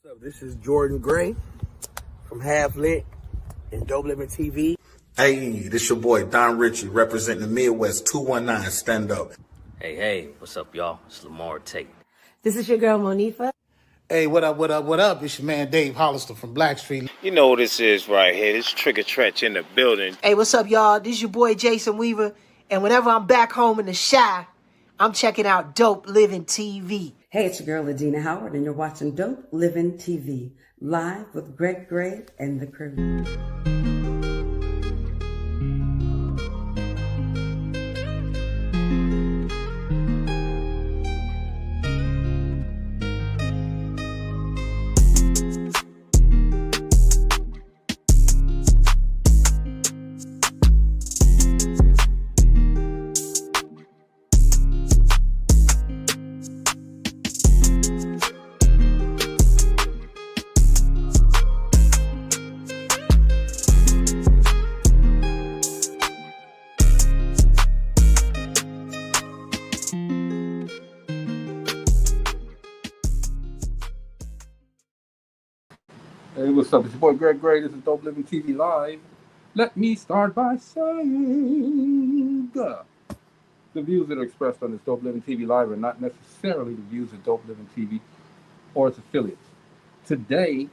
What's up? This is Jordan Gray from Half Lit and DopelivenTV. Hey, this your boy Don Ritchie representing the Midwest 219 Stand Up. Hey, what's up, y'all? It's Lamar Tate. This is your girl, Monifa. Hey, what up? It's your man Dave Hollister from Blackstreet. You know what this is right here. This Trigger Trench in the building. Hey, what's up, y'all? This is your boy Jason Weaver. And whenever I'm back home in the Chi, I'm checking out Dope Living TV. Hey, it's your girl, Adina Howard, and you're watching Dope Living TV, live with Greg Gray and the crew. Hey, what's up? It's your boy Greg Gray. This is Dope Living TV Live. Let me start by saying the views that are expressed on this Dope Living TV Live are not necessarily the views of Dope Living TV or its affiliates. Today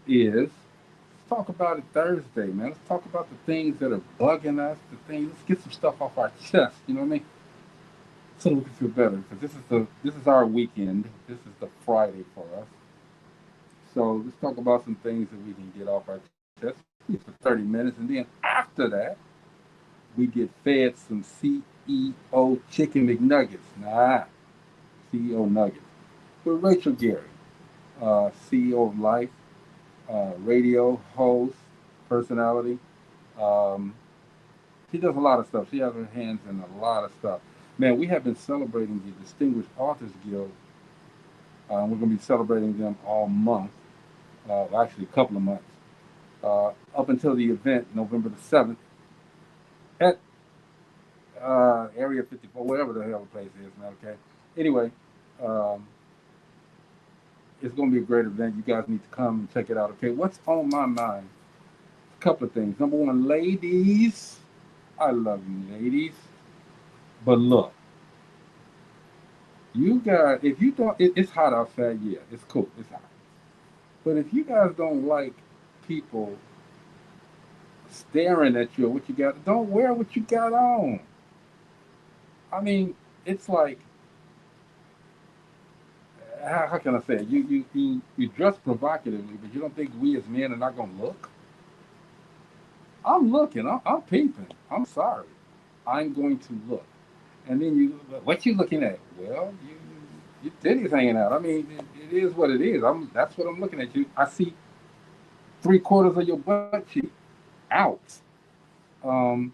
is, let's talk about it Thursday, man. Let's talk about the things that are bugging us, let's get some stuff off our chest, you know what I mean? So we can feel better, because this is our weekend. This is the Friday for us. So let's talk about some things that we can get off our chest for 30 minutes. And then after that, we get fed some CEO chicken McNuggets. CEO nuggets. With Rachel Gary, CEO of Life, radio host, personality. She does a lot of stuff. She has her hands in a lot of stuff. Man, we have been celebrating the Distinguished Authors Guild. We're going to be celebrating them all month. Actually a couple of months, up until the event, November the 7th, at Area 54, whatever the hell the place is, man, okay? Anyway, it's going to be a great event. You guys need to come and check it out, okay? What's on my mind? A couple of things. Number one, ladies, I love you, ladies, but look, you guys, if you don't, it's hot outside, yeah, it's cool, it's hot. But if you guys don't like people staring at you or what you got, don't wear what you got on. I mean, it's like, how can I say it? You dress provocatively, but you don't think we as men are not going to look? I'm looking. I'm peeping. I'm sorry. I'm going to look. And then what you looking at? Well, your titties hanging out. I mean, it is what it is. That's what I'm looking at. I see 3/4 of your butt cheek out. I'm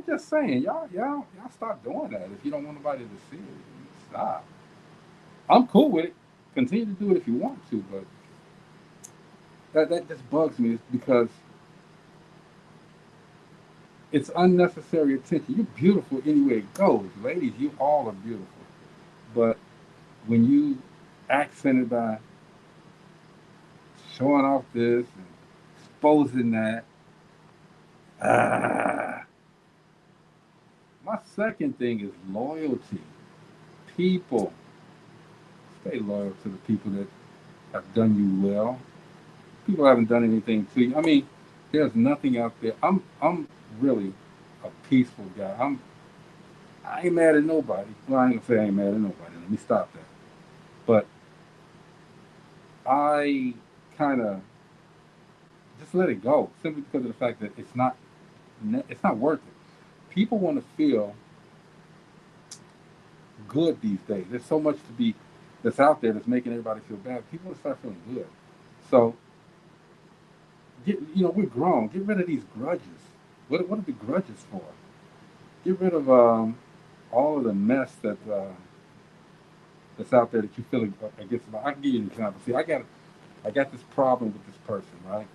just saying, y'all stop doing that. If you don't want nobody to see it, stop. I'm cool with it. Continue to do it if you want to, but that just bugs me because it's unnecessary attention. You're beautiful anywhere it goes. Ladies, you all are beautiful. But when you accent it by showing off this and exposing that, my second thing is loyalty. People, stay loyal to the people that have done you well. People haven't done anything to you. I mean, there's nothing out there. I'm really a peaceful guy. I ain't mad at nobody. Well, I ain't gonna say I ain't mad at nobody. Let me stop that. But I kind of just let it go simply because of the fact that it's not worth it. People want to feel good these days. There's so much that's out there that's making everybody feel bad. People want to start feeling good. So, we're grown. Get rid of these grudges. What are the grudges for? Get rid of all of the mess that's out there that you feel against. I can give you an example. See, I got this problem with this person, right?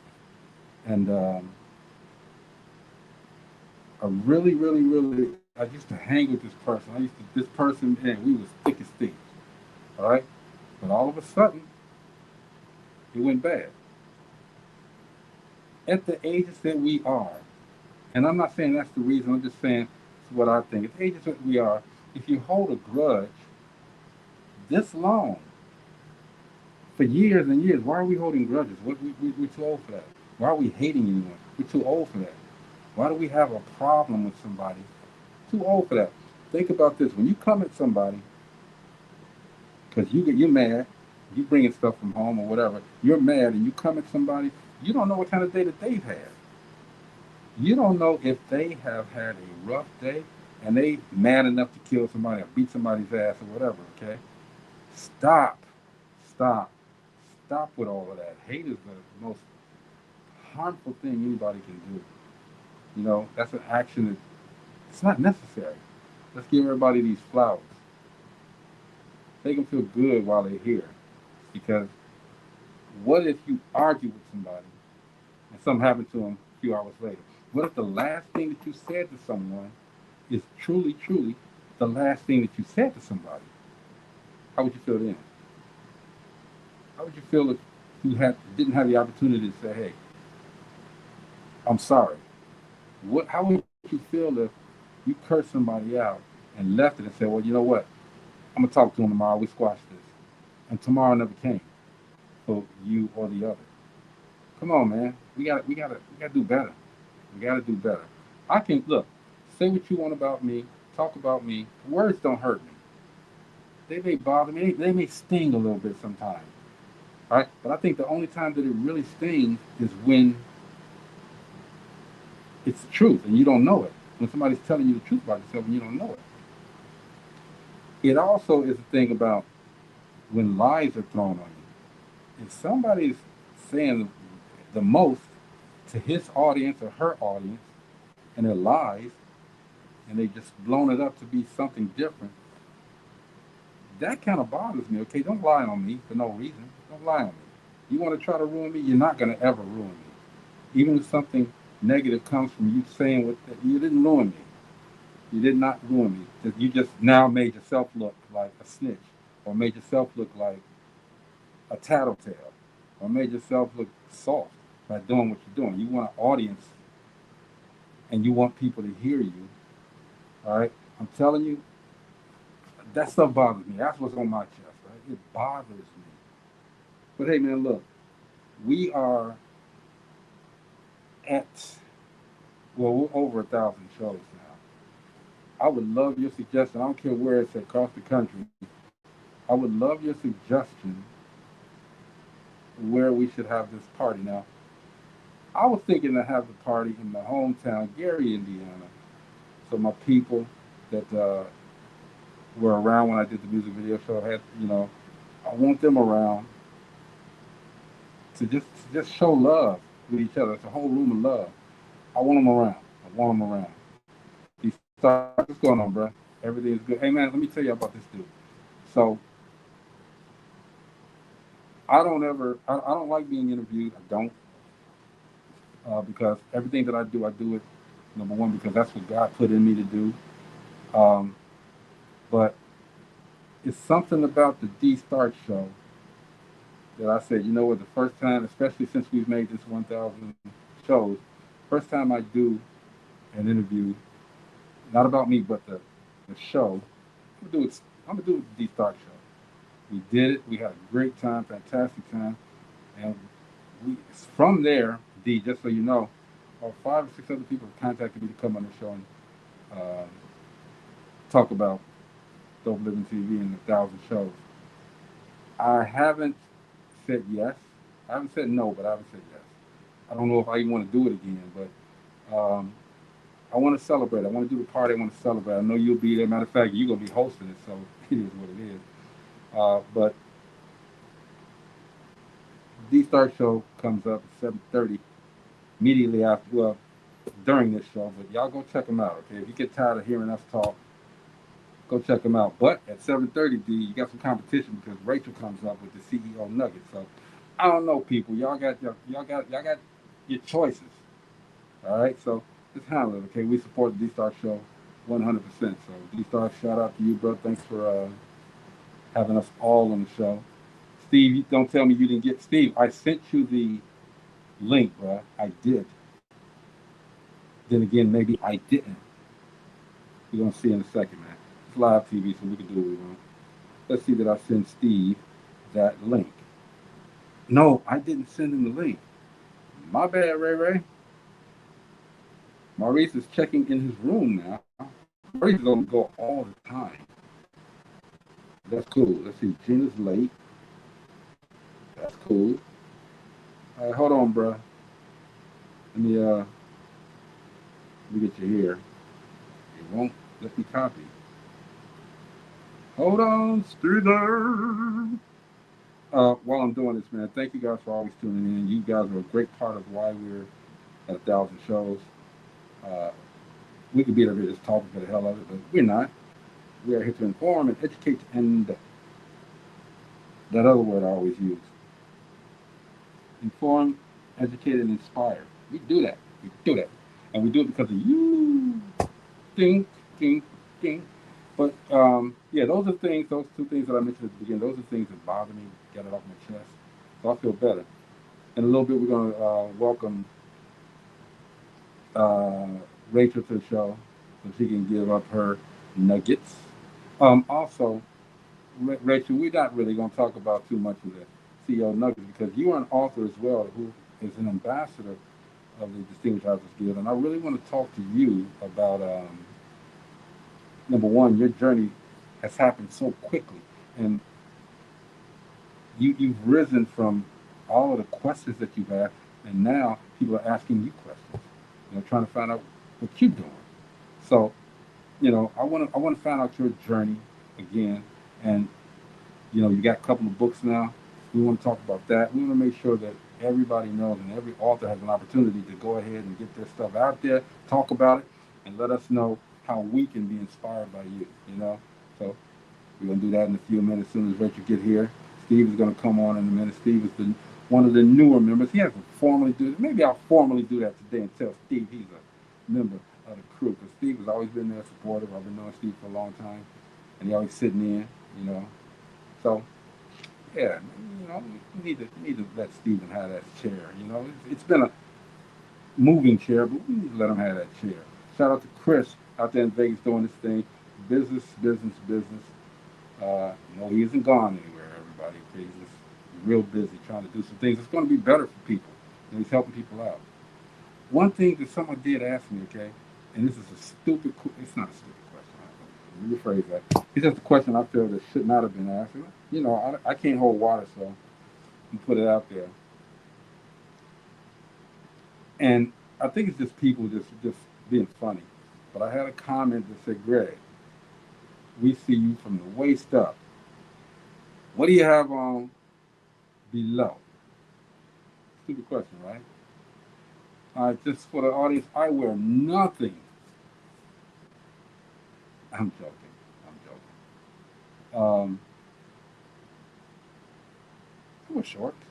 And I really, I used to hang with this person. This person, man, we was thick as thieves, all right? But all of a sudden, it went bad. At the ages that we are, and I'm not saying that's the reason, I'm just saying it's what I think. At the ages that we are, if you hold a grudge this long, for years and years, why are we holding grudges? We're too old for that. Why are we hating anyone? We're too old for that. Why do we have a problem with somebody? Too old for that. Think about this. When you come at somebody, because you're mad, you bringing stuff from home or whatever, you're mad and you come at somebody, you don't know what kind of day that they've had. You don't know if they have had a rough day and they mad enough to kill somebody or beat somebody's ass or whatever, okay? Stop. Stop. Stop with all of that. Hate is the most harmful thing anybody can do. You know, that's an action that it's not necessary. Let's give everybody these flowers. Make them feel good while they're here. Because what if you argue with somebody and something happened to them a few hours later? What if the last thing that you said to someone is truly, truly the last thing that you said to somebody? How would you feel then? How would you feel if you didn't have the opportunity to say, hey, I'm sorry? How would you feel if you cursed somebody out and left it and said, well, you know what? I'm going to talk to him tomorrow. We squash this. And tomorrow never came for you or the other. Come on, man. We gotta do better. We gotta do better. I can say what you want about me, talk about me. Words don't hurt me. They may bother me. They may sting a little bit sometimes. All right? But I think the only time that it really stings is when it's the truth and you don't know it. When somebody's telling you the truth about yourself and you don't know it. It also is a thing about when lies are thrown on you. If somebody's saying the most to his audience or her audience and they're lies and they just blown it up to be something different, that kind of bothers me. Okay, don't lie on me for no reason. Don't lie on me. You want to try to ruin me, you're not going to ever ruin me. Even if something negative comes from you saying what you didn't ruin me. You did not ruin me. You just now made yourself look like a snitch, or made yourself look like a tattletale, or made yourself look soft by doing what you're doing. You want an audience, and you want people to hear you. All right, I'm telling you, that stuff bothers me. That's what's on my chest. Right, it bothers me. But hey, man, look, we are we're over 1,000 shows now. I would love your suggestion. I don't care where it's across the country. I would love your suggestion where we should have this party. Now, I was thinking to have the party in my hometown, Gary, Indiana. So my people that were around when I did the music video show I want them around to just show love with each other. It's a whole room of love. I want them around. I want them around. What's going on, bro? Everything's good. Hey, man, let me tell you about this dude. So, I don't like being interviewed. I don't. Because everything that I do it, number one, because that's what God put in me to do. But it's something about the D-Start show that I said, you know what, the first time, especially since we've made this 1,000 shows, first time I do an interview, not about me, but the show, I'm gonna do it the D-Start show. We did it. We had a great time, fantastic time, and from there, D, just so you know, 5 or 6 other people have contacted me to come on the show and talk about Dope Living TV and 1,000 shows. I haven't said yes. I haven't said no, but I haven't said yes. I don't know if I even want to do it again, but I want to celebrate. I want to do the party. I want to celebrate. I know you'll be there. Matter of fact, you're going to be hosting it, so it is what it is. But D-Start show comes up at 7:30, immediately after, during this show. But y'all go check them out, okay? If you get tired of hearing us talk, go check them out. But at 7:30, D, you got some competition because Rachel comes up with the CEO Nugget. So I don't know, people. Y'all got your choices. All right, so just handle it, okay? We support the D-Star show 100%. So D-Star, shout out to you, bro. Thanks for having us all on the show. Steve, don't tell me you didn't get Steve. I sent you the link, bro. I did. Then again, maybe I didn't. We're gonna see in a second, man. It's live TV, so we can do what we want. Let's see that I send Steve that link. No, I didn't send him the link. My bad, Ray Ray. Maurice is checking in his room now. Maurice is gonna go all the time. That's cool. Let's see. Gina's late. That's cool. All right, hold on, bro. Let me get you here. It won't let me copy. Hold on, Streeter. While I'm doing this, man, thank you guys for always tuning in. You guys are a great part of why we're at 1,000 shows. We could be there just talking for the hell of it, but we're not. We are here to inform and educate, and that other word I always use. Inform, educate, and inspire. We do that. We do that. And we do it because of you. Ding, ding, ding. But, yeah, those are things, those two things that I mentioned at the beginning, those are things that bother me, get it off my chest. So I feel better. In a little bit, we're going to welcome Rachel to the show so she can give up her nuggets. Also, Rachel, we're not really going to talk about too much of the CEO nuggets because you are an author as well who is an ambassador of the Distinguished Authors Guild. And I really want to talk to you about, number one, your journey has happened so quickly. And you've risen from all of the questions that you've had, and now people are asking you questions, trying to find out what you're doing. So, I want to find out your journey again, and you got a couple of books now. We want to talk about that. We want to make sure that everybody knows, and every author has an opportunity to go ahead and get their stuff out there, talk about it, and let us know how we can be inspired by you. So we're gonna do that in a few minutes. As soon as Rachel get here, Steve is gonna come on in a minute. Steve is one of the newer members. He hasn't formally do it. Maybe I'll formally do that today and tell Steve he's a member of the crew, because Steve has always been there supportive. I've been knowing Steve for a long time, and he always sitting in. So yeah, you need to let Steven have that chair. It's been a moving chair, but we need to let him have that chair. Shout out to Chris out there in Vegas doing this thing. Business, business, business. No, he isn't gone anywhere, everybody. Okay? He's just real busy trying to do some things that's going to be better for people. And he's helping people out. One thing that someone did ask me, okay, and this is a stupid, it's not a stupid question. Let me rephrase that. It's just a question I feel that should not have been asked. I can't hold water, so you put it out there. And I think it's just people just being funny. But I had a comment that said, Greg, we see you from the waist up. What do you have on below? Stupid question, right? Just for the audience, I wear nothing. I'm joking. I wear shorts.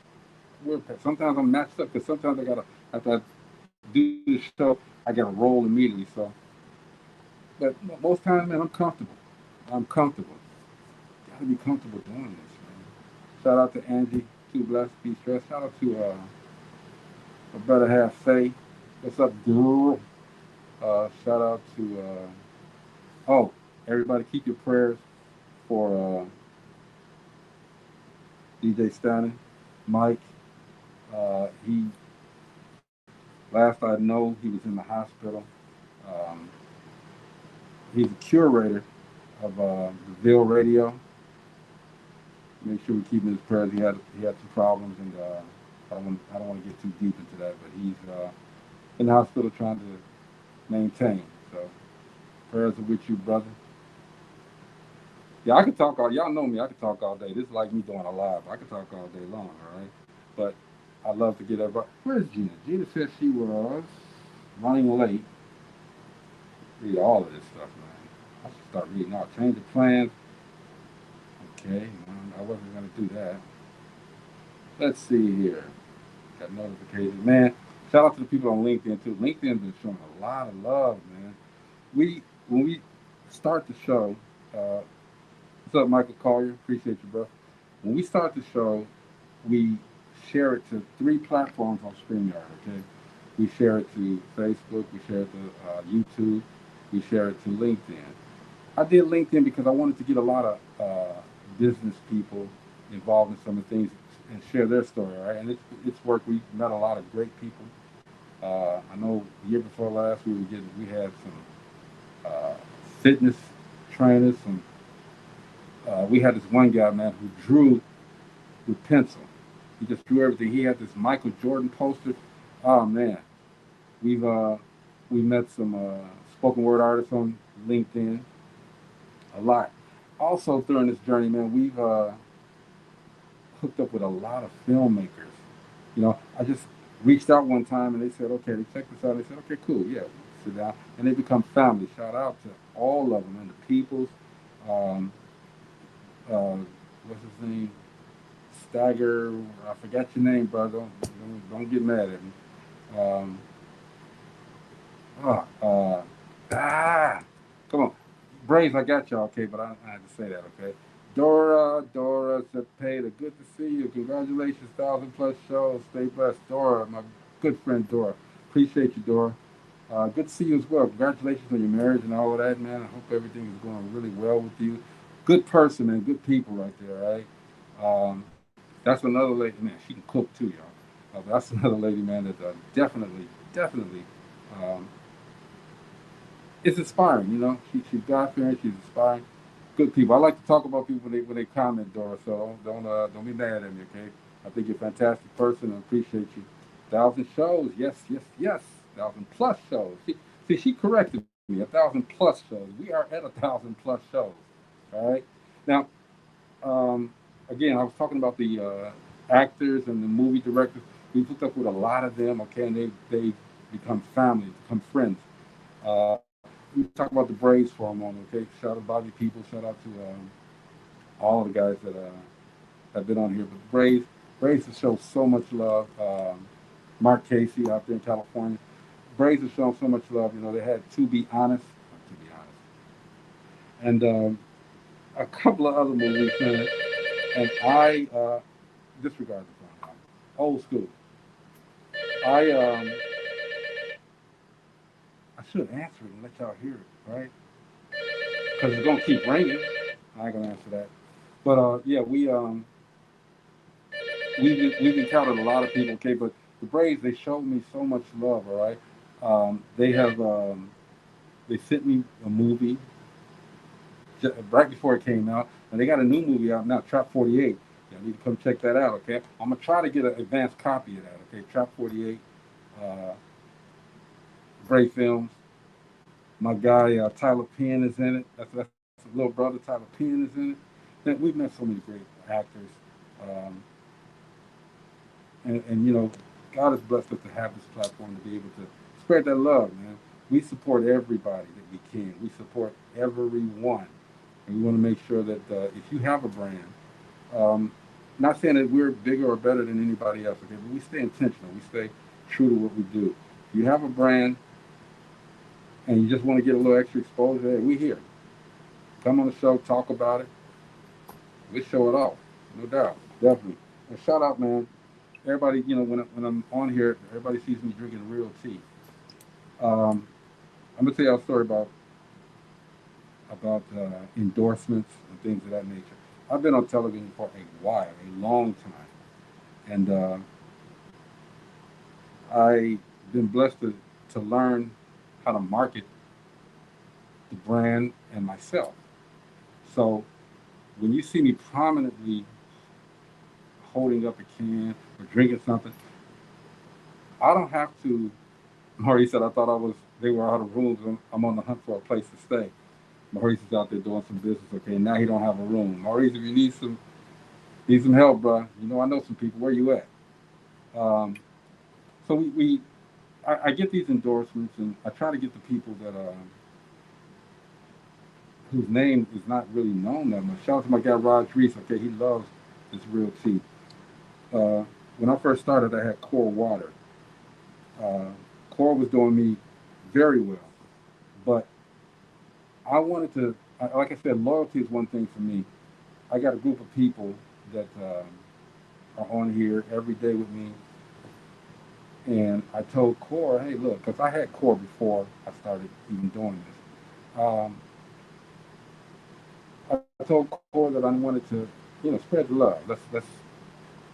Sometimes I'm matched up because sometimes after I do the show, I gotta roll immediately. So, but most times, man, I'm comfortable. Gotta be comfortable doing this, man. Shout out to Angie, Too Blessed, Be Stressed. Shout out to my brother half Faye. What's up, dude? Shout out to everybody, keep your prayers for DJ Stanton, Mike. He last I know he was in the hospital. He's a curator of the Ville Radio. Make sure we keep him in his prayers. He had some problems, and I don't want to get too deep into that. But he's in the hospital trying to maintain. So prayers are with you, brother. Yeah, I could talk all. Y'all know me. I could talk all day. This is like me doing a live. I could talk all day long. All right, but I love to get everybody. Where's Gina? Gina said she was running late. Read all of this stuff, man. I should start reading out. Change the plans. Okay, I wasn't going to do that. Let's see here. Got notifications. Man, shout out to the people on LinkedIn, too. LinkedIn's been showing a lot of love, man. When we start the show, what's up, Michael Collier? Appreciate you, bro. When we start the show, we share it to 3 platforms on StreamYard. Okay, we share it to Facebook, we share it to YouTube, we share it to LinkedIn. I did LinkedIn because I wanted to get a lot of business people involved in some of the things and share their story, right? And it's worked. We met a lot of great people. I know the year before last we had some fitness trainers. We had this one guy, man, who drew with pencil. He just drew everything. He had this Michael Jordan poster. Oh man, we've we met some spoken word artists on LinkedIn. A lot. Also during this journey, man, we've hooked up with a lot of filmmakers. You know, I just reached out one time and they said, okay, they checked this out. They said, okay, cool, yeah, sit down, and they become family. Shout out to all of them and the Peoples. Um, what's his name? Stagger. I forgot your name, bro. Don't get mad at me. Um, come on. Braves, I got y'all, okay, but I had to say that, okay? Dora Cepeda, good to see you. Congratulations, 1,000+ shows. Stay blessed. Dora, my good friend Dora. Appreciate you, Dora. Good to see you as well. Congratulations on your marriage and all of that, man. I hope everything is going really well with you. Good person and good people right there, right? That's another lady, man. She can cook too, y'all. That's another lady, man, that definitely um, it's inspiring, you know. She's God-fearing, she's inspiring. Good people. I like to talk about people when they comment, Dora. So don't be mad at me, okay? I think you're a fantastic person and appreciate you. 1,000 shows, yes. 1,000+ shows. She corrected me. 1,000+ shows. We are at 1,000+ shows. All right. Now, again, I was talking about the actors and the movie directors. We hooked up with a lot of them, okay, and they become family, become friends. Uh, we talk about the Braves for a moment, okay? Shout out to Bobby People, shout out to all of the guys that have been on here. But Braves have shown so much love. Mark Casey out there in California. Braves have shown so much love. You know, they had To Be Honest, and a couple of other movies in it. And I disregard the phone. Old school. I should answer it and let y'all hear it, right? Because it's gonna keep ringing. I ain't gonna answer that. But yeah, we've encountered a lot of people. Okay, but the Braves, they showed me so much love. All right, they sent me a movie right before it came out, and they got a new movie out now, Trap 48. I need to come check that out. Okay, I'm gonna try to get an advanced copy of that. Okay, Trap 48, Brave Films. My guy Tyler Penn is in it. That's a little brother. Tyler Penn is in it. Then we've met so many great actors, um, and you know, God has blessed us to have this platform to be able to spread that love, man. We support everybody that we can. We support everyone, and we want to make sure that if you have a brand, not saying that we're bigger or better than anybody else, okay, but we stay intentional. We stay true to what we do. If you have a brand and you just want to get a little extra exposure, hey, we here. Come on the show, talk about it. We show it off, no doubt, definitely. And shout out, man. Everybody, you know, when I'm on here, everybody sees me drinking real tea. I'm gonna tell you a story about endorsements and things of that nature. I've been on television for a while, a long time, and I've been blessed to learn how to market the brand and myself. So when you see me prominently holding up a can or drinking something, I don't have to. Maurice said I thought they were out of rooms. I'm on the hunt for a place to stay. Maurice is out there doing some business. Okay, now he don't have a room. Maurice, if you need some help, bro, you know I know some people. Where you at? Um, so I get these endorsements, and I try to get the people that whose name is not really known that much. Shout out to my guy Raj Reese. Okay, he loves this real tea. When I first started, I had Core Water. Core was doing me very well, but I wanted to. Like I said, loyalty is one thing for me. I got a group of people that are on here every day with me. And I told Core, hey, look, because I had Core before I started even doing this. I told Core that I wanted to, spread the love. Let's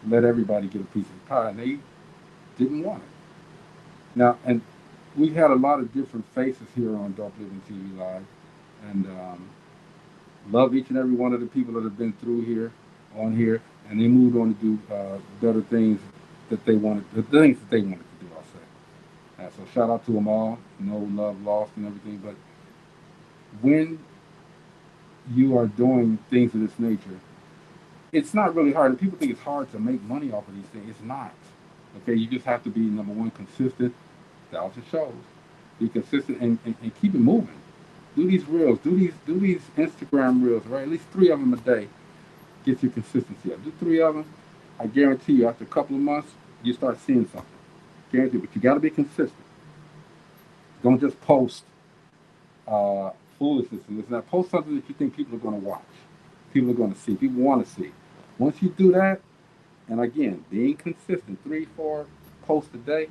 let everybody get a piece of the pie, and they didn't want it. Now, and we had a lot of different faces here on Dope Living TV Live, and love each and every one of the people that have been through here, on here, and they moved on to do better things that they wanted, the things that they wanted to do, I'll say. So shout out to them all. No love lost and everything, but when you are doing things of this nature, it's not really hard. And people think it's hard to make money off of these things. It's not. Okay, you just have to be, number one, consistent. Thousands of shows. Be consistent and keep it moving. Do these reels. Do these Instagram reels, right? At least 3 of them a day. Get your consistency up. Do 3 of them. I guarantee you, after a couple of months, you start seeing something. Guarantee. But you got to be consistent. Don't just post foolishness and this and that. Post something that you think people are going to watch. People are going to see. People want to see. Once you do that, and again, being consistent, 3, 4 posts a day,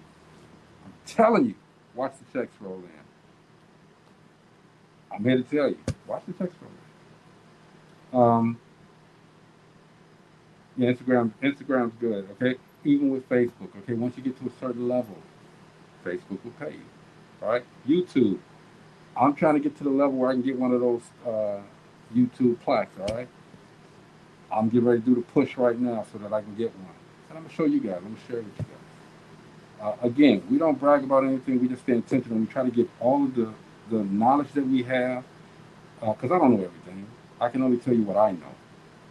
I'm telling you, watch the checks roll in. I'm here to tell you, watch the checks roll in. Yeah, Instagram's good, okay? Even with Facebook, okay? Once you get to a certain level, Facebook will pay you, all right? YouTube, I'm trying to get to the level where I can get one of those YouTube plaques, all right? I'm getting ready to do the push right now so that I can get one. And I'm going to show you guys. I'm going to share it with you guys. Again, we don't brag about anything. We just stay intentional. We try to get all of the knowledge that we have, because I don't know everything. I can only tell you what I know.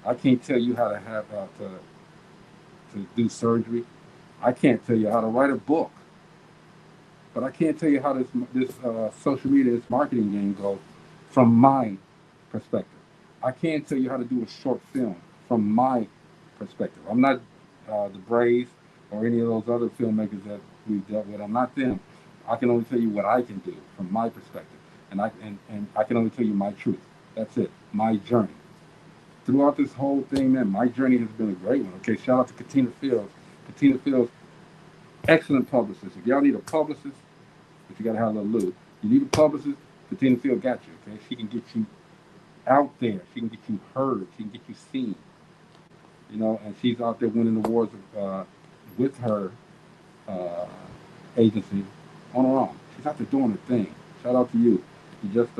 I can't tell you how to have to do surgery. I can't tell you how to write a book. But I can't tell you how this social media, this marketing game goes from my perspective. I can't tell you how to do a short film from my perspective. I'm not the Braves or any of those other filmmakers that we've dealt with. I'm not them. I can only tell you what I can do from my perspective, and I can only tell you my truth. That's it. My journey. Throughout this whole thing, man, my journey has been a great one. Okay, shout out to Katina Fields. Katina Fields, excellent publicist. If y'all need a publicist, but you gotta have a little lube. You need a publicist, Katina Fields got you. Okay, she can get you out there. She can get you heard. She can get you seen. And she's out there winning awards with her agency on her own. She's out there doing her thing. Shout out to you. You just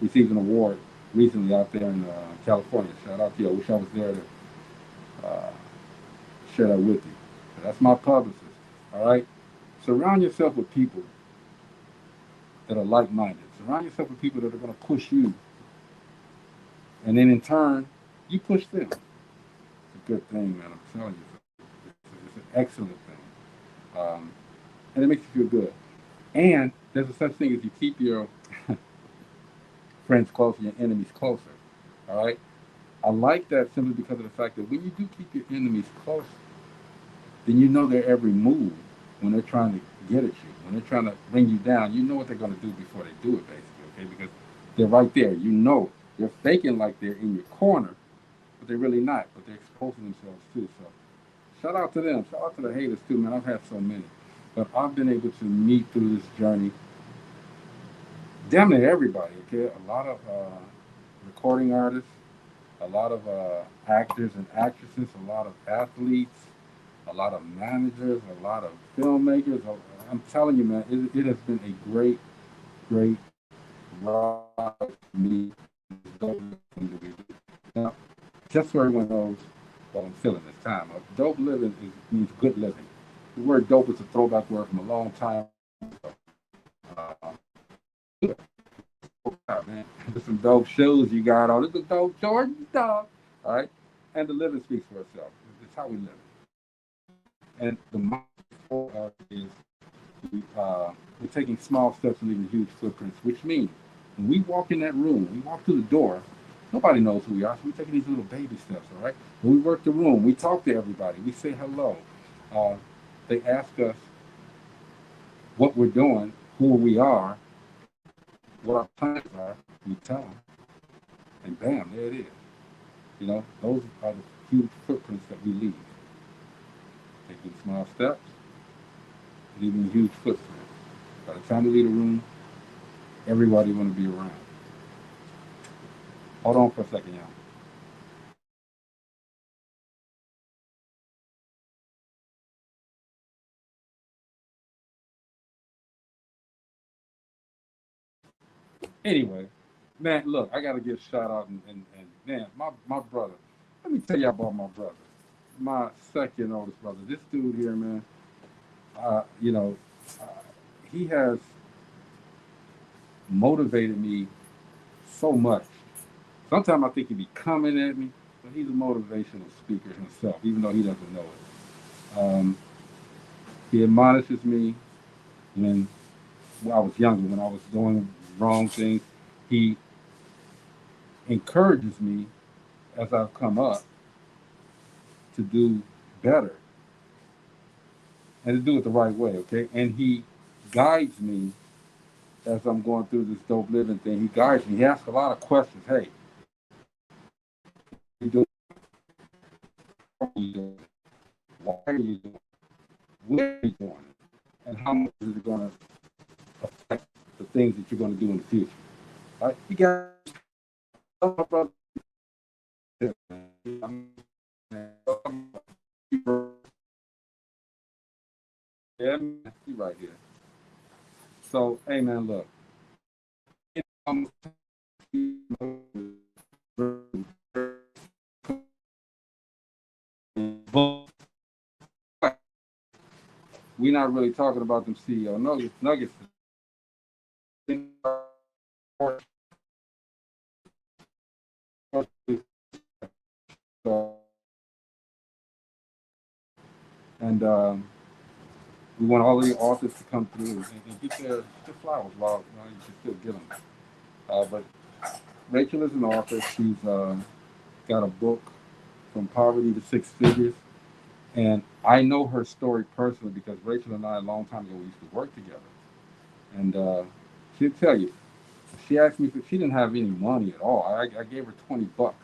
received an award recently out there in California. Shout out to you. I wish I was there to share that with you. But that's my publicist. All right? Surround yourself with people that are like-minded. Surround yourself with people that are going to push you. And then in turn, you push them. It's a good thing, man. I'm telling you. It's an excellent thing. And it makes you feel good. And there's a such thing as you keep your friends closer, your enemies closer. All right? I like that simply because of the fact that when you do keep your enemies close, then you know their every move when they're trying to get at you. When they're trying to bring you down, you know what they're going to do before they do it, basically, okay? Because they're right there. You know it. They're faking like they're in your corner, but they're really not. But they're exposing themselves too. So shout out to them. Shout out to the haters too, man. I've had so many. But I've been able to meet through this journey damn near everybody, okay? A lot of recording artists, a lot of actors and actresses, a lot of athletes, a lot of managers, a lot of filmmakers. I'm telling you, man, it has been a great, great ride for me. Now, just so everyone knows what I'm feeling this time, dope living means good living. The word dope is a throwback word from a long time ago. Man, there's some dope shoes you got on. This is dope Jordan dog. All right? And the living speaks for itself. It's how we live. And the mindset is we're taking small steps and leaving huge footprints, which means when we walk in that room, we walk through the door, nobody knows who we are, so we're taking these little baby steps, all right? When we work the room, we talk to everybody, we say hello. They ask us what we're doing, who we are, what our plans are, we tell them, and bam, there it is. You know, those are the huge footprints that we leave. Taking small steps, leaving huge footprints. By the time we leave the room, everybody want to be around. Hold on for a second, y'all. Anyway, man, look, I got to give a shout out and man, my brother. Let me tell you about my brother. My second oldest brother. This dude here, man, you know, uh, he has motivated me so much. Sometimes I think he be coming at me, but he's a motivational speaker himself, even though he doesn't know it. He admonishes me when I was younger, when I was doing wrong things. He encourages me as I've come up to do better and to do it the right way, okay? And he guides me as I'm going through this dope living thing. He guides me. He asks a lot of questions. Hey, you doing? What are you doing? Why are you doing? Where are you doing it? And how much is it going to affect the things that you're going to do in the future? All right? You got my brother. Yeah, man, he right here. So, hey, man, look. We're not really talking about them CEO nuggets. And we want all the authors to come through and get their flowers while you can still get them. But Rachel is an author. She's got a book, From Poverty to Six Figures. And I know her story personally because Rachel and I, a long time ago, we used to work together. And she'll tell you, she asked me if she didn't have any money at all. I gave her $20,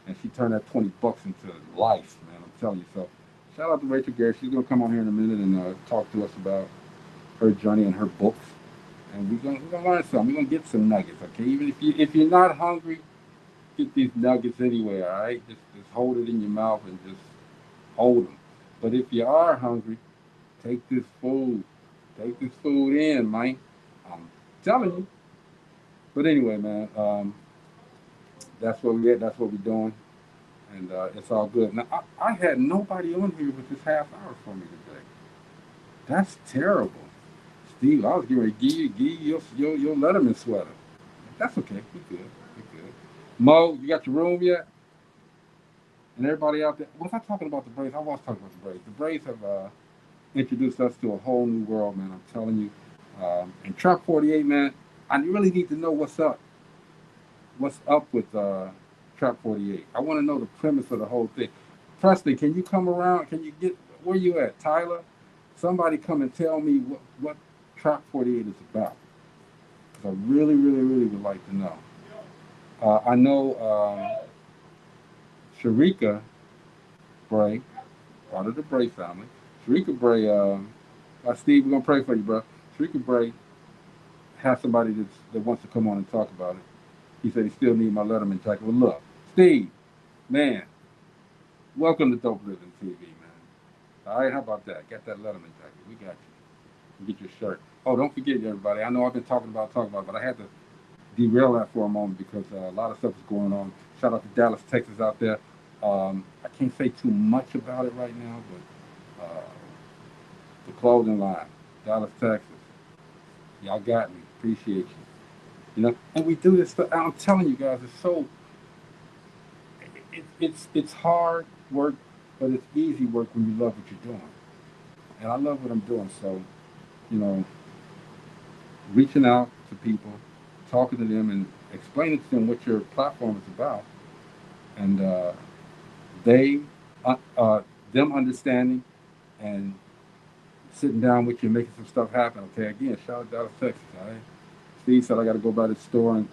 and she turned that $20 into life, man. I'm telling you. So shout out to Rachel Gary. She's gonna come on here in a minute and talk to us about her journey and her books. And we're gonna learn something. We're gonna get some nuggets, okay? Even if you're not hungry, get these nuggets anyway. All right, just hold it in your mouth and just hold them. But if you are hungry, take this food. Take this food in, man. I'm telling you. But anyway, man, that's what we at. That's what we're doing, and it's all good. Now, I had nobody on here with this half hour for me today. That's terrible, Steve. I was getting ready to give you your Letterman sweater. That's okay. We good. We good. Mo, you got your room yet? And everybody out there, was I talking about the Braves? I was talking about the Braves. The Braves have introduced us to a whole new world, man. I'm telling you. And Trap 48, man, I really need to know what's up. What's up with Trap 48? I want to know the premise of the whole thing. Preston, can you come around? Can you get, where you at? Tyler? Somebody come and tell me what Trap 48 is about. Because I really, really, really would like to know. I know Sharika Bray, part of the Bray family. Sharika Bray, Steve, we're going to pray for you, bro. Sharika Bray has somebody that wants to come on and talk about it. He said he still need my Letterman jacket. Well, look, Steve, man, welcome to Dope Living TV, man. All right, how about that? Get that Letterman jacket. We got you. Get your shirt. Oh, don't forget, everybody. I know I've been talking about, but I had to derail that for a moment because a lot of stuff is going on. Shout out to Dallas, Texas out there. I can't say too much about it right now, but the clothing line, Dallas, Texas. Y'all got me. Appreciate you. You know, and we do this stuff. I'm telling you guys, it's so. It's hard work, but it's easy work when you love what you're doing. And I love what I'm doing. So, you know, reaching out to people, talking to them, and explaining to them what your platform is about, and them understanding and sitting down with you, and making some stuff happen. Okay, again, shout out to Dallas, Texas. All right. Steve said I got to go by the store and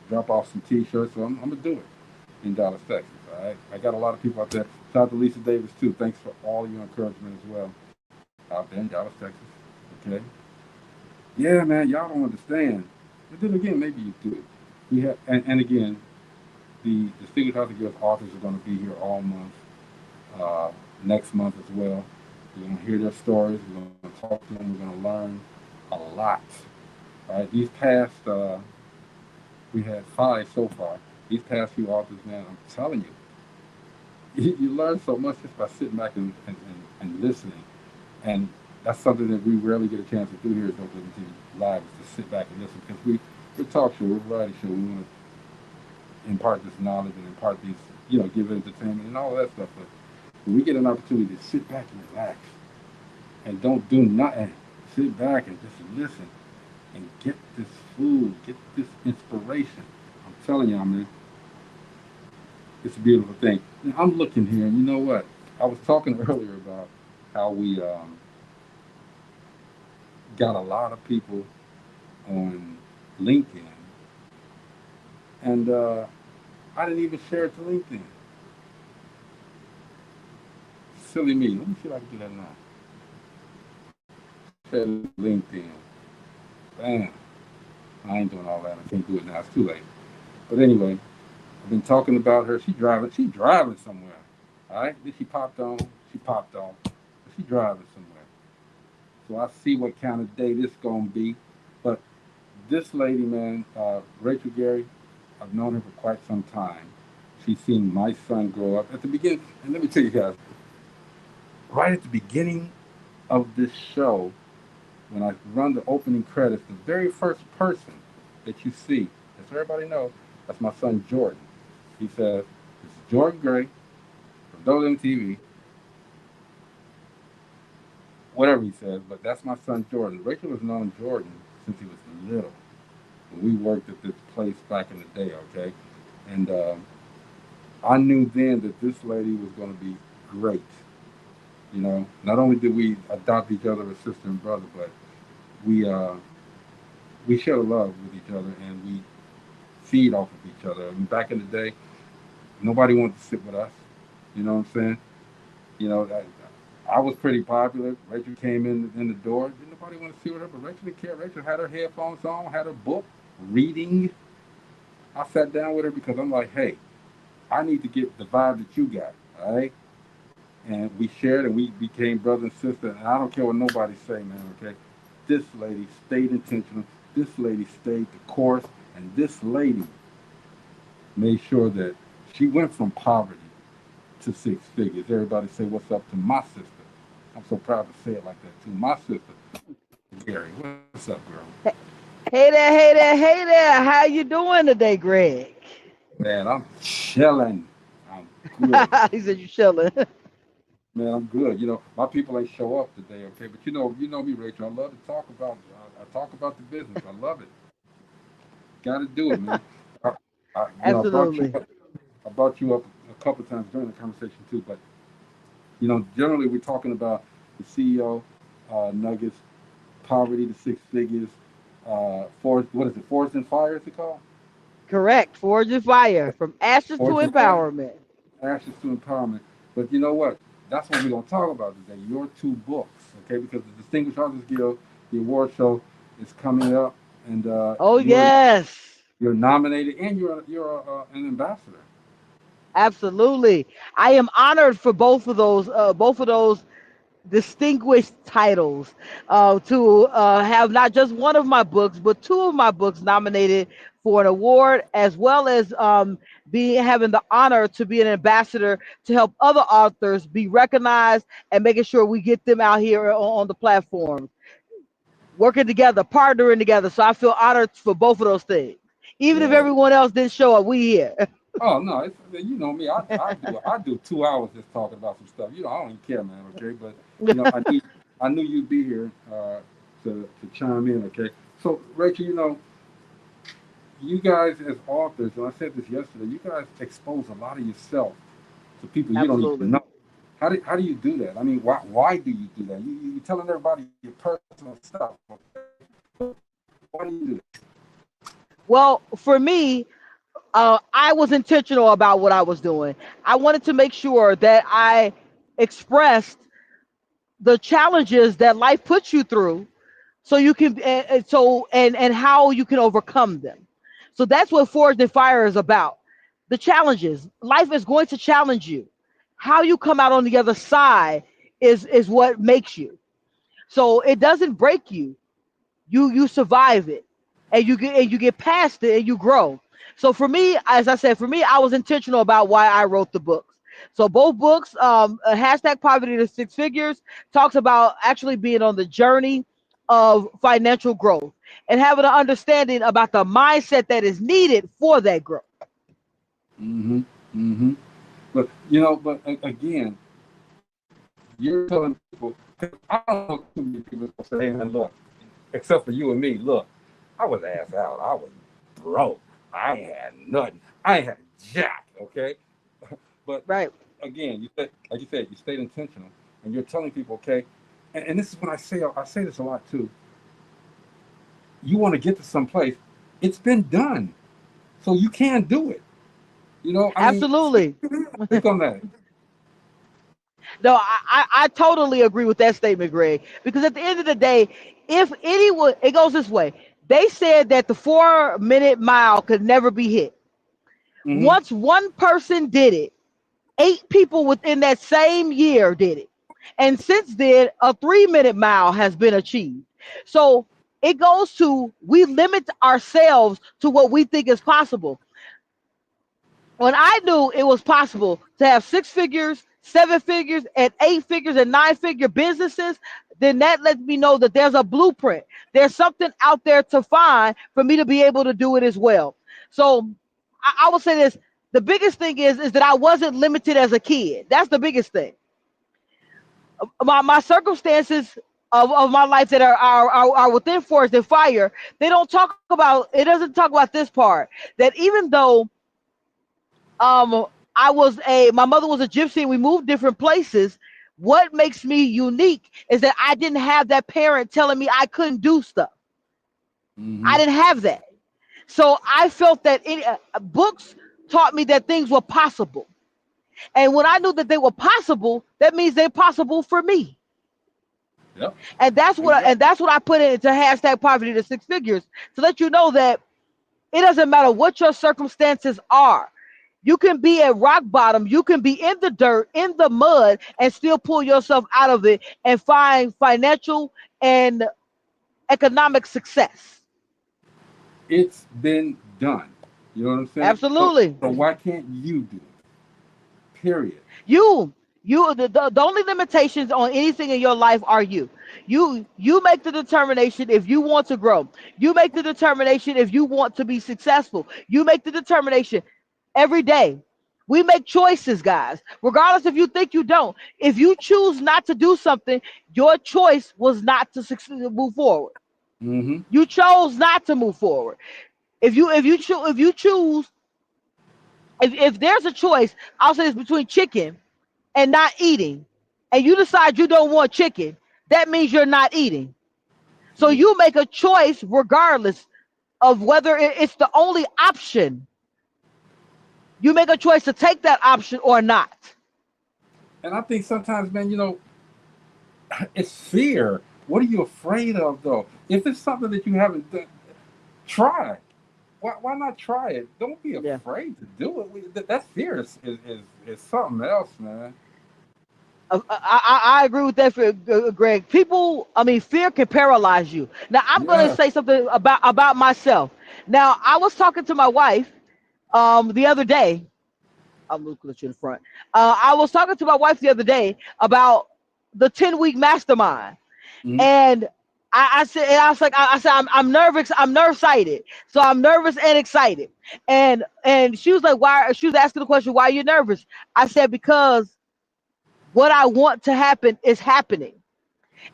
drop off some T-shirts, so I'm gonna do it in Dallas, Texas. All right, I got a lot of people out there. Shout out to Lisa Davis too. Thanks for all your encouragement as well out there in Dallas, Texas. Okay. Yeah, man, y'all don't understand. But then again, maybe you do. We have, and again, the Distinguished House of Guild authors are going to be here all month, next month as well. We're going to hear their stories. We're going to talk to them. We're going to learn a lot. All right, these past, we had 5 so far. These past few authors, man, I'm telling you, you learn so much just by sitting back and listening. And that's something that we rarely get a chance to do here at Dope Living TV Live, is to sit back and listen, because we're a talk show, we're a variety show. We want to impart this knowledge and impart these, give entertainment and all that stuff. But when we get an opportunity to sit back and relax and don't do nothing, sit back and just listen and get this food, get this inspiration. I'm telling y'all, man, it's a beautiful thing. Now, I'm looking here, and you know what? I was talking earlier about how we got a lot of people on LinkedIn, and I didn't even share it to LinkedIn. Silly me. Let me see if I can do that now. Share to LinkedIn. Bam. I ain't doing all that. I can't do it now. It's too late. But anyway, I've been talking about her. She's driving somewhere. All right. Then she popped on. But she's driving somewhere. So I see what kind of day this gonna be. But this lady, man, Rachel Gary, I've known her for quite some time. She's seen my son grow up at the beginning. And let me tell you guys, right at the beginning of this show, when I run the opening credits, the very first person that you see, as everybody knows, that's my son Jordan. He says, "This is Jordan Gray from DopelivenTV." Whatever he says, but that's my son Jordan. Rachel has known Jordan since he was little. When we worked at this place back in the day, okay? And I knew then that this lady was going to be great. Not only did we adopt each other as sister and brother, but we share love with each other, and we feed off of each other. I mean, back in the day, nobody wanted to sit with us. You know what I'm saying? I was pretty popular. Rachel came in the door. Didn't nobody want to see with her, but Rachel didn't care. Rachel had her headphones on, had her book, reading. I sat down with her because I'm like, hey, I need to get the vibe that you got, all right? And we shared, and we became brother and sister. And I don't care what nobody say, man, okay? This lady stayed intentional. This lady stayed the course. And this lady made sure that she went from poverty to 6 figures. Everybody say what's up to my sister. I'm so proud to say it like that too. My sister, Gary. What's up, girl? Hey there, hey there, hey there. How you doing today, Greg? Man, I'm chilling. I'm good. He said you chilling. Man, I'm good. My people ain't show up today, okay? But you know me, Rachel. I love to talk about. I talk about the business. I love it. Got to do it, man. Absolutely. I brought you up a couple of times during the conversation too. But generally we're talking about the CEO nuggets, poverty to 6 figures, forest. What is it? Forest and fire, is it called? Correct. Forge and fire, from ashes to Forest and fire, empowerment. ashes to empowerment. But you know what? That's what we're gonna talk about today. Your 2 books, okay? Because the Distinguished Authors Guild, the award show, is coming up, and Oh yes, you're nominated, and you're an ambassador. absolutely. I am honored for both of those distinguished titles, to have not just one of my books, but 2 of my books nominated for an award, as well as having the honor to be an ambassador to help other authors be recognized and making sure we get them out here on the platform, working together, partnering together. So I feel honored for both of those things. Even if Yeah. everyone else didn't show up, we here. Oh no, you know me. I do 2 hours just talking about some stuff. I don't even care, man. Okay, but I knew you'd be here to chime in. Okay, so Rachel, you guys as authors, and I said this yesterday, you guys expose a lot of yourself to people you don't even Absolutely. know. How do you do that? I mean, why do you do that? You're telling everybody your personal stuff. Okay? Why do you do that? Well, for me, I was intentional about what I was doing. I wanted to make sure that I expressed the challenges that life puts you through, so you can and how you can overcome them. So that's what Forged in Fire is about. The challenges. Life is going to challenge you. How you come out on the other side is what makes you. So it doesn't break you. You survive it, and you get past it, and you grow. So for me, as I said, for me, I was intentional about why I wrote the books. So both books, hashtag poverty to six figures, talks about actually being on the journey of financial growth and having an understanding about the mindset that is needed for that growth. Mm-hmm. Mm-hmm. But again, you're telling people. 'Cause I don't know too many people that say, "Hey, man, look," except for you and me. Look, I was ass out. I was broke. I ain't had nothing. I ain't had jack. Okay, but Right. again, like you said, you stayed intentional, and you're telling people, okay. And this is what I say. I say this a lot too. You want to get to some place. It's been done, so you can do it. I mean, Absolutely. speak on that. No, I totally agree with that statement, Greg. Because at the end of the day, if anyone, it goes this way. They said that the 4 minute mile could never be hit. Mm-hmm. Once one person did it, 8 people within that same year did it. And since then, a 3 minute mile has been achieved. So it goes to we limit ourselves to what we think is possible. When I knew it was possible to have six figures, seven figures, and eight figures and nine-figure businesses, then that lets me know that there's a blueprint. There's something out there to find for me to be able to do it as well. So I will say this. The biggest thing is that I wasn't limited as a kid. That's the biggest thing. My circumstances of my life that are within Forest and Fire, they don't talk about, it doesn't talk about this part. That even though um my mother was a gypsy and we moved different places, what makes me unique is that I didn't have that parent telling me I couldn't do stuff. Mm-hmm. I didn't have that. So I felt that books taught me that things were possible. And when I knew that they were possible, that means they're possible for me. Yep. And Exactly. that's what I put into hashtag poverty to six figures, to let you know that it doesn't matter what your circumstances are. You can be at rock bottom, you can be in the dirt, in the mud, and still pull yourself out of it and find financial and economic success. It's been done. You know what I'm saying? So, Absolutely. so why can't you do it? Period. You the only limitations on anything in your life are you. You make the determination if you want to grow. You make the determination if you want to be successful. You make the determination every day. We make choices, guys, regardless if you think you don't. If you choose not to do something, your choice was not to succeed, move forward. Mm-hmm. You chose not to move forward. If you choose, if there's a choice, I'll say it's between chicken and not eating, and you decide you don't want chicken, that means you're not eating. So Yeah. you make a choice regardless of whether it's the only option. You make a choice to take that option or not. And I think sometimes, man, it's fear. What are you afraid of, though? If it's something that you haven't done, try. Why not try it? Don't be Yeah. afraid to do it. That fear is something else, man. I agree with that, Greg. People, I mean, fear can paralyze you. Now, I'm going to Yeah. say something about myself. Now, I was talking to my wife the other day. I'm looking at you in front. I was talking to my wife the other day about the 10-week mastermind, Mm-hmm. and I said, and I was like, I said, I'm nervous, I'm nerve sighted, so I'm nervous and excited, and she was like, why? She was asking the question, why are you nervous? I said, because what I want to happen is happening.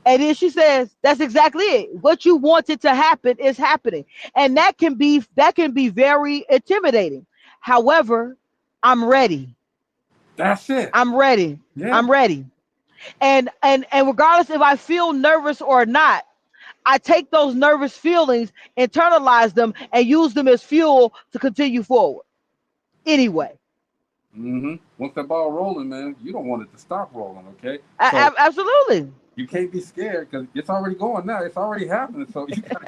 And then she says, that's exactly it. What you wanted to happen is happening. And that can be very intimidating. However, I'm ready. That's it. I'm ready. Yeah. I'm ready. And regardless if I feel nervous or not, I take those nervous feelings, internalize them, and use them as fuel to continue forward. anyway. Once that ball rolling, man, you don't want it to stop rolling, okay? So Absolutely. you can't be scared because it's already going now. It's already happening. So you gotta,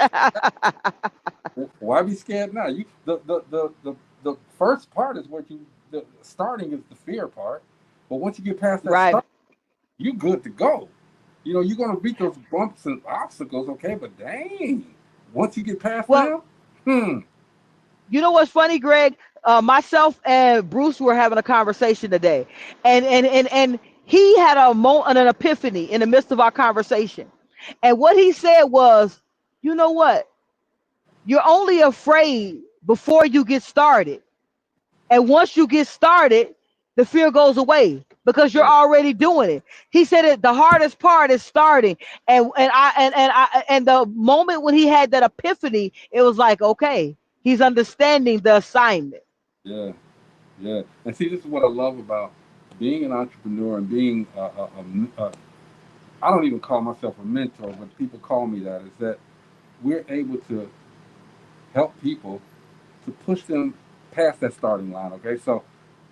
why be scared now? The first part is what the starting is the fear part, but once you get past that Right. start, you good to go. You know, you're gonna beat those bumps and obstacles, okay? But dang, once you get past Well, them, you know what's funny, Greg? Myself and Bruce were having a conversation today, and he had an epiphany in the midst of our conversation, and what he said was, you know what? You're only afraid before you get started, and once you get started, the fear goes away because you're yeah, already doing it. He said that the hardest part is starting, and the moment when he had that epiphany, it was like, okay, he's understanding the assignment. yeah, yeah. And see, this is what I love about being an entrepreneur and being I don't even call myself a mentor, but people call me that. Is that we're able to help people to push them past that starting line. Okay, so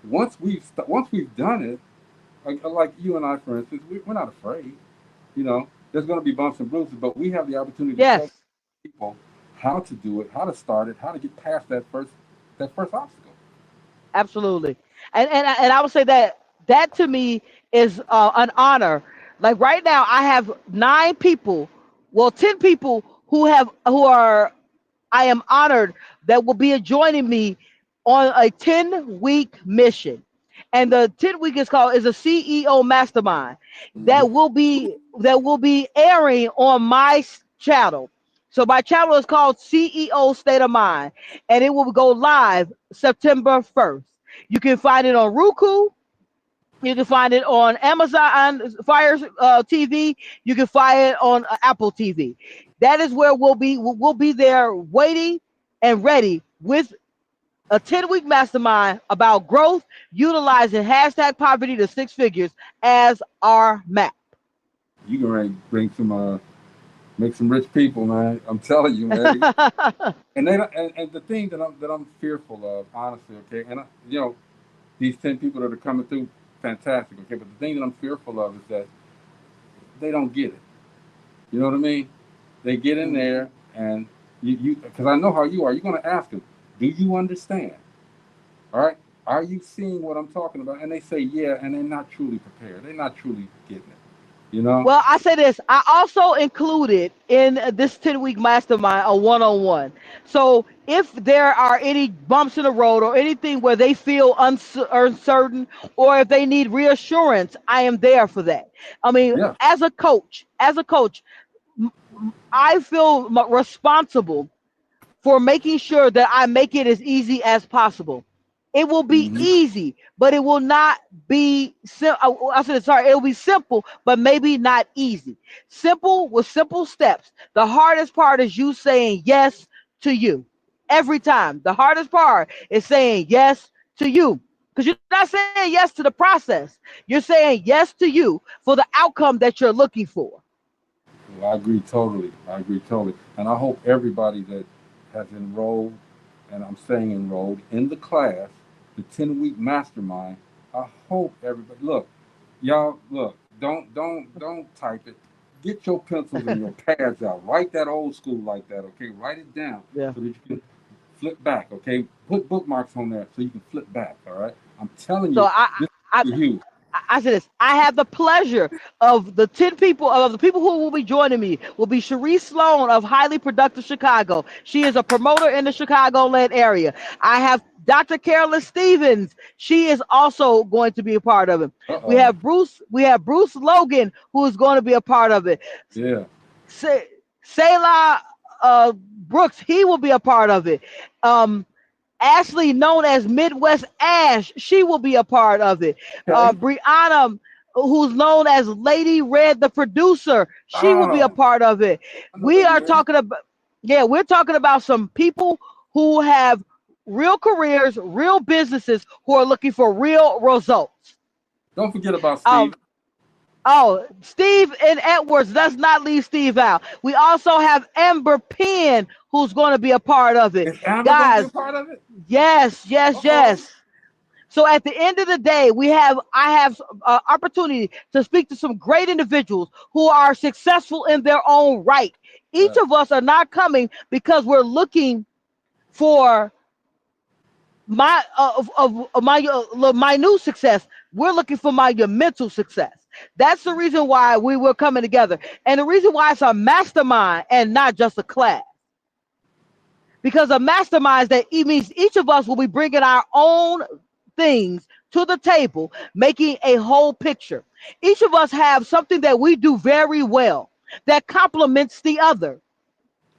once we've done it, like you and I, for instance, we're not afraid. You know, there's going to be bumps and bruises, but we have the opportunity to tell Yes, people how to do it, how to start it, how to get past that first obstacle. absolutely. And I would say that that to me is an honor. Like right now, I have 9 people, well, 10 people who are I am honored that will be joining me on a 10-week mission. And the 10 week is a CEO mastermind Hmm. that will be airing on my channel. So my channel is called CEO State of Mind, and it will go live September 1st. You can find it on Roku. You can find it on Amazon Fire TV. You can find it on Apple TV. That is where we'll be there waiting and ready with a 10-week mastermind about growth, utilizing hashtag poverty to 6 figures as our map. You can bring some make some rich people, man. I'm telling you, man. And and the thing that I'm fearful of, honestly, okay, and these 10 people that are coming through, fantastic, okay. But the thing that I'm fearful of is that they don't get it. You know what I mean? They get in there and because I know how you are. You're going to ask them, "Do you understand? All right, are you seeing what I'm talking about?" And they say, "Yeah," and they're not truly prepared. They're not truly getting it. You know? Well, I say this. I also included in this 10-week mastermind a one-on-one. So if there are any bumps in the road or anything where they feel uncertain or if they need reassurance, I am there for that. I mean, Yeah. as a coach, I feel responsible for making sure that I make it as easy as possible. It will be Hmm. easy, but it will not be. I said sorry. It will be simple, but maybe not easy. Simple with simple steps. The hardest part is you saying yes to you every time. The hardest part is saying yes to you because you're not saying yes to the process. You're saying yes to you for the outcome that you're looking for. Well, I agree totally. I agree totally. And I hope everybody that has enrolled, and I'm saying enrolled, in the class, the 10-week mastermind, I hope everybody look, y'all look, don't type it. Get your pencils and your pads out. Write that old school like that, okay? Write it down Yeah. so that you can flip back, okay? Put bookmarks on there so you can flip back, all right? I'm telling So you, I, this I, is huge. I said this. I have the pleasure of the 10 people of the people who will be joining me will be Cherise Sloan of Highly Productive Chicago. She is a promoter in the Chicagoland area. I have Dr. Carolyn Stevens. She is also going to be a part of it. We Uh-oh. have Bruce. We have Bruce Logan, who is going to be a part of it. Yeah. Selah Brooks, he will be a part of it. Um, Ashley, known as Midwest Ash, she will be a part of it. Okay. Brianna, who's known as Lady Red, the producer, she will be a Oh, part of it. I know We Lady are Red. talking about, yeah, we're talking about some people who have real careers, real businesses who are looking for real results. Don't forget about Um, Steve. Oh, Steve and Edwards, let's not leave Steve out. We also have Amber Penn, who's going to be a part of it. Is Amber gonna be a Guys, part of it? yes, yes, Uh-oh. yes. So at the end of the day, I have opportunity to speak to some great individuals who are successful in their own right. Each of us are not coming because we're looking for my of my new success. We're looking for my mental success. That's the reason why we were coming together, and the reason why it's a mastermind and not just a class. Because a mastermind is that it means each of us will be bringing our own things to the table, making a whole picture. Each of us have something that we do very well that complements the other.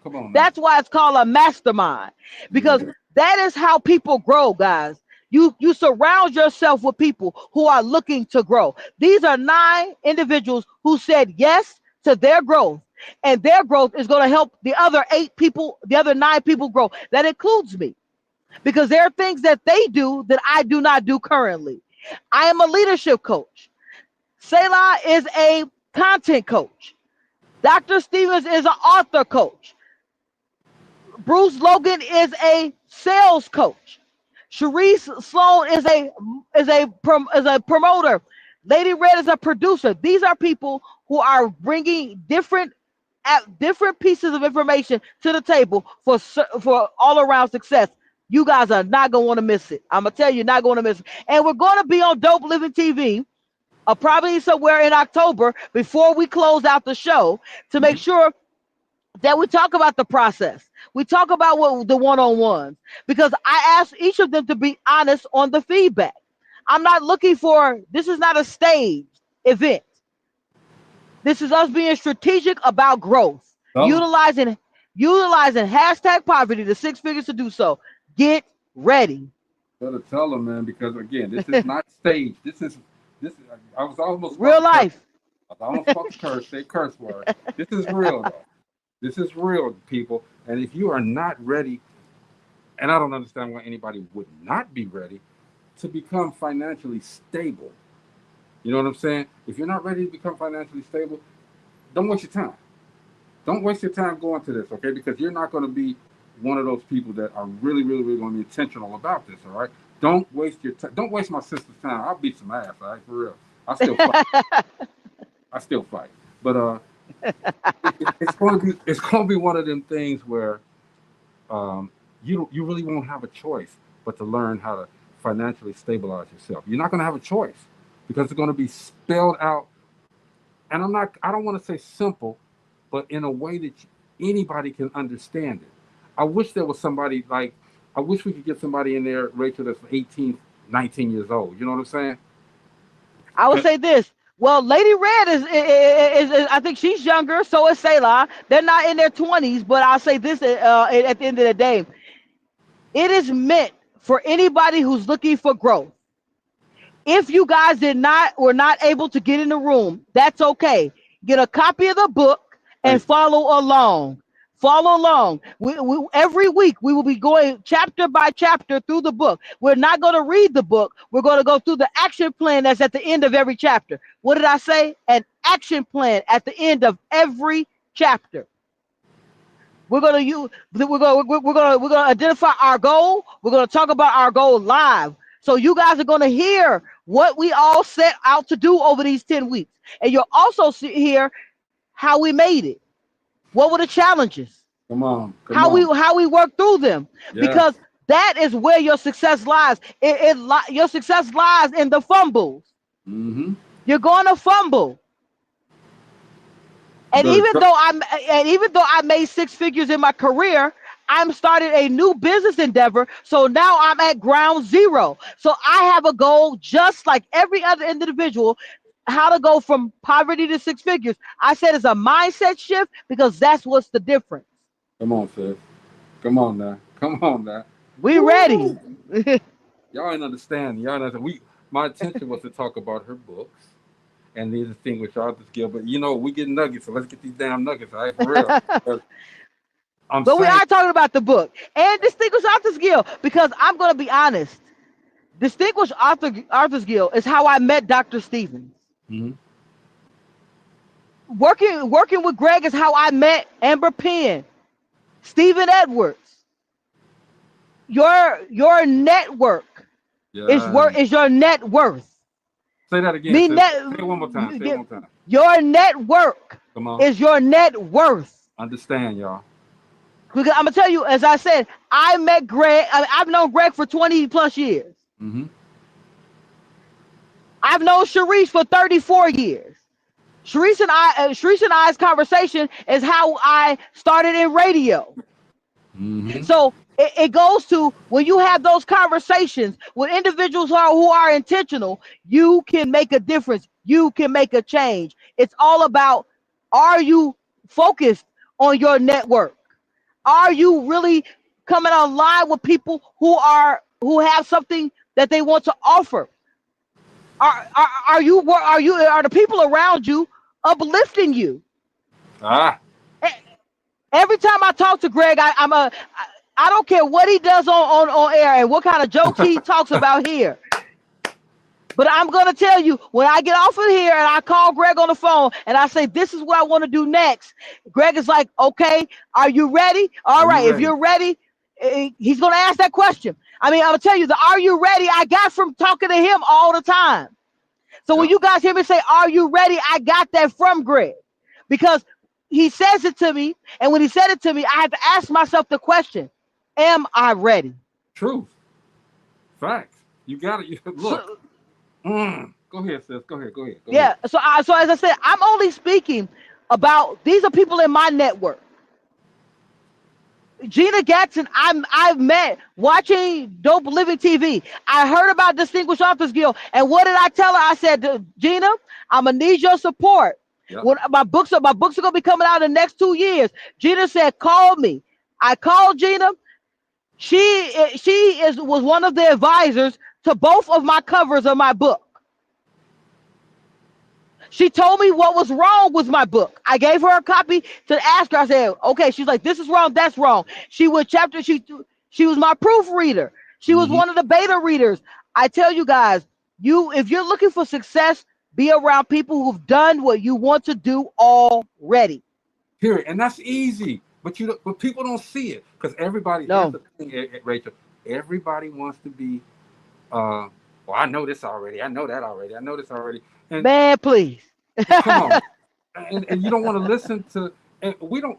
Come on now. That's why it's called a mastermind, because that is how people grow, guys. You surround yourself with people who are looking to grow. These are 9 individuals who said yes to their growth, and their growth is going to help the other 8 people, the other 9 people grow. That includes me, because there are things that they do that I do not do currently. I am a leadership coach. Selah is a content coach. Dr. Stevens is an author coach. Bruce Logan is a sales coach. Sharice Sloan is a promoter. Lady Red is a producer. These are people who are bringing different pieces of information to the table for all around success. You guys are not gonna want to miss it. I'm gonna tell you, you're not going to miss it. And we're going to be on Dope Living TV. Probably somewhere in October before we close out the show to make sure that we talk about the process. We talk about what the one-on-ones, because I asked each of them to be honest on the feedback. I'm not looking for, this is not a staged event. This is us being strategic about growth, utilizing hashtag poverty to 6 figures to do so. Get ready. Better tell them, man, because again, this is not staged. This is. I was almost real life. I almost fucking say curse word. This is real though. This is real, people. And if you are not ready, and I don't understand why anybody would not be ready to become financially stable. You know what I'm saying? If you're not ready to become financially stable, don't waste your time. Don't waste your time going to this, okay? Because you're not going to be one of those people that are really, really, really going to be intentional about this, all right? Don't waste your time. Don't waste my sister's time. I'll beat some ass, all right? For real. I still fight. I still fight. But it's going to be one of them things where you really won't have a choice but to learn how to financially stabilize yourself. You're not going to have a choice because it's going to be spelled out. And I don't want to say simple, but in a way that anybody can understand it. I wish there was somebody I wish we could get somebody in there, Rachel, that's 18, 19 years old. You know what I'm saying? I would say this. Well, Lady Red is I think she's younger, so is Selah. They're not in their 20s, but I'll say this at the end of the day. It is meant for anybody who's looking for growth. If you guys were not able to get in the room, that's okay. Get a copy of the book and follow along. Follow along. Every week we will be going chapter by chapter through the book. We're not going to read the book. We're going to go through the action plan that's at the end of every chapter. What did I say? An action plan at the end of every chapter. We're going to identify our goal. We're going to talk about our goal live. So you guys are going to hear what we all set out to do over these 10 weeks. And you'll also hear how we made it. What were the challenges? Come how on. we work through them? Yes. Because that is where your success lies. Your success lies in the fumbles. Mm-hmm. You're going to fumble. And even though I made 6 figures in my career, I'm starting a new business endeavor. So now I'm at ground zero. So I have a goal just like every other individual, how to go from poverty to 6 figures. I said it's a mindset shift because that's what's the difference. Come on, sis. Come on now. We ready. Y'all ain't understand. My intention was to talk about her books and the distinguished authors guild, but we get nuggets, so let's get these damn nuggets, all right? For real. We are talking about the book and Distinguished Authors Guild, because I'm going to be honest. Distinguished Authors Guild is how I met Dr. Stevens. Mm-hmm. Working with Greg is how I met Amber Penn, Stephen Edwards. Your network Yeah. Is your net worth. Say that again, Me sis. net, Say it one more time. Say it one more time. your network Come on. is your net worth. Understand, y'all. Because I'm gonna tell you, as I said, I met Greg. I've known Greg for 20 plus years. Mm-hmm. I've known Sharice for 34 years. Sharice and I's conversation is how I started in radio. Mm-hmm. So it goes to when you have those conversations with individuals who are intentional, you can make a difference. You can make a change. It's all about, are you focused on your network? Are you really coming online with people who have something that they want to offer? Are the people around you uplifting you? Ah. Every time I talk to Greg, I don't care what he does on air and what kind of jokes he talks about here. But I'm gonna tell you, when I get off of here and I call Greg on the phone and I say, this is what I want to do next, Greg is like, okay, are you ready? All right, if you're ready, he's gonna ask that question. I mean, I'm gonna tell you, the are you ready I got from talking to him all the time. So when you guys hear me say, are you ready? I got that from Greg, because he says it to me. And when he said it to me, I have to ask myself the question, am I ready? Truth. Facts. You got it. Look. Go ahead, sis. Go ahead. Go Yeah. ahead. So as I said, I'm only speaking about, these are people in my network. Gina Gatson, I've met watching Dope Living TV. I heard about Distinguished Authors Guild, and what did I tell her? I said, Gina, I'm gonna need your support. Yep. When my books are gonna be coming out in the next 2 years. Gina said, call me. I called Gina. She was one of the advisors to both of my covers of my book. She told me what was wrong with my book. I gave her a copy to ask her. I said, okay. She's like, this is wrong, that's wrong. She was my proofreader. She was one of the beta readers. I tell you guys, if you're looking for success, be around people who've done what you want to do already. Period. And that's easy. But people don't see it, because everybody, here's the thing, Rachel, everybody wants to be, well, I know this already. I know that already. I know this already. And man, please. Come on. And you don't want to listen to, and we don't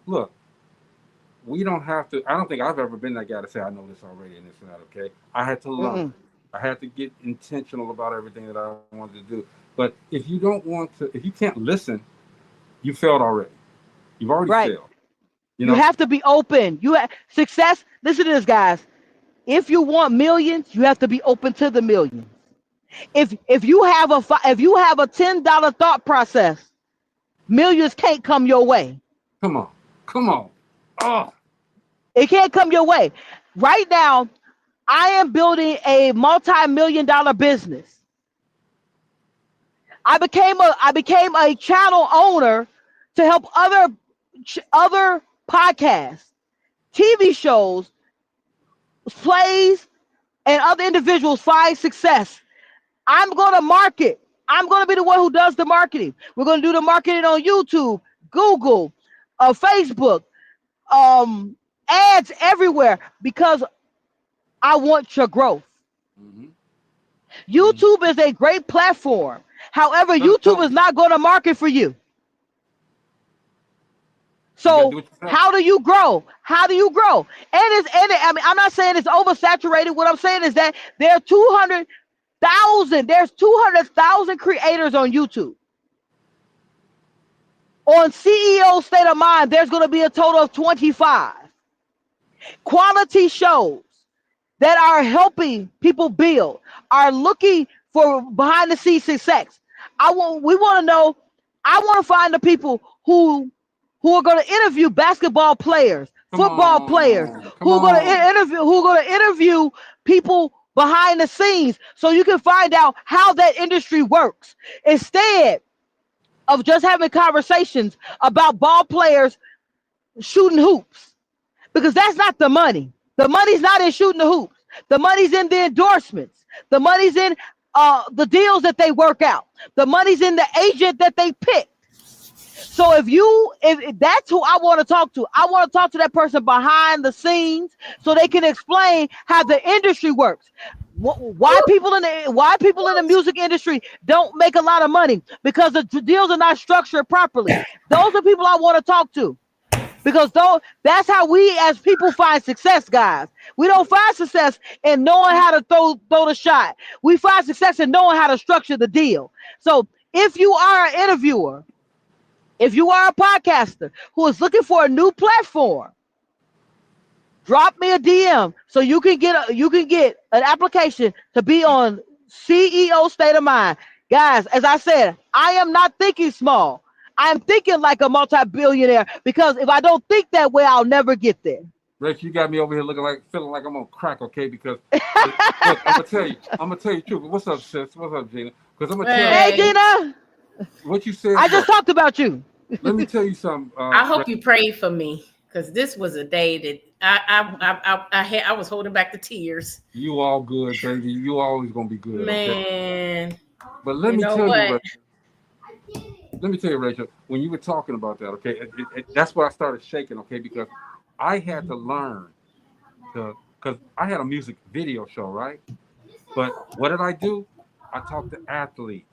have to, I don't think I've ever been that guy to say, I know this already and this and that, okay? I had to learn. I had to get intentional about everything that I wanted to do. But if you can't listen, you failed already. You've already failed. You have to be open. Success. Listen to this, guys. If you want millions, you have to be open to the millions. If you have a $10 thought process, millions can't come your way. Come on. Oh, it can't come your way. Right now, I am building a multi-million-dollar business. I became a channel owner to help other podcasts, TV shows, plays, and other individuals find success. I'm going to market. I'm going to be the one who does the marketing. We're going to do the marketing on YouTube, Google, Facebook, ads everywhere, because I want your growth. YouTube is a great platform. However, YouTube is not going to market for you. So how do you grow? How do you grow? And I mean, I'm not saying it's oversaturated. What I'm saying is that there are 200,000 creators on YouTube. On CEO State of Mind, there's going to be a total of 25 quality shows that are helping people build, are looking for behind the scenes success. I want to find the people who are going to interview basketball players, football players, who are going to interview people behind the scenes, so you can find out how that industry works, instead of just having conversations about ball players shooting hoops, because that's not the money. The money's not in shooting the hoops. The money's in the endorsements. The money's in the deals that they work out. The money's in the agent that they pick. So if that's who I want to talk to, I want to talk to that person behind the scenes so they can explain how the industry works. Why people in the music industry don't make a lot of money? Because the deals are not structured properly. Those are people I want to talk to. Because that's how we as people find success, guys. We don't find success in knowing how to throw the shot. We find success in knowing how to structure the deal. So if you are an interviewer, if you are a podcaster who is looking for a new platform, drop me a DM so you can get an application to be on CEO State of Mind. Guys, as I said, I am not thinking small. I'm thinking like a multi-billionaire, because if I don't think that way, I'll never get there. Rich, you got me over here feeling like I'm on crack, okay? Because look, I'm gonna tell you the truth. What's up, sis? What's up, Gina? Because I'm gonna tell Hey, Gina. What you said. I just talked about you. Let me tell you something. I hope you prayed for me, because this was a day that I was holding back the tears. You all good, baby. You always gonna be good, man. Okay? But let me tell you, Rachel, when you were talking about that, okay, that's why I started shaking, okay, because I had to learn because I had a music video show, right? But what did I do? I talked to athletes.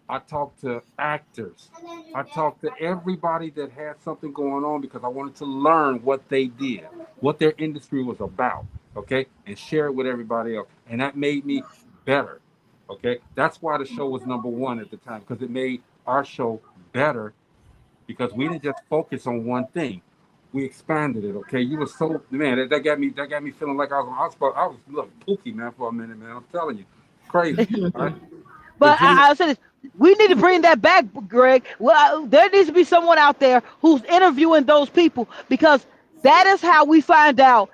I talked to actors. I talked to everybody that had something going on, because I wanted to learn what they did, what their industry was about, okay, and share it with everybody else. And that made me better, okay? That's why the show was #1 at the time, because it made our show better, because we didn't just focus on one thing. We expanded it, okay? You were so, man, that got me feeling like I was looking pooky, man, for a minute, man. I'm telling you, crazy, right? But I said this, we need to bring that back, Greg. Well, there needs to be someone out there who's interviewing those people, because that is how we find out.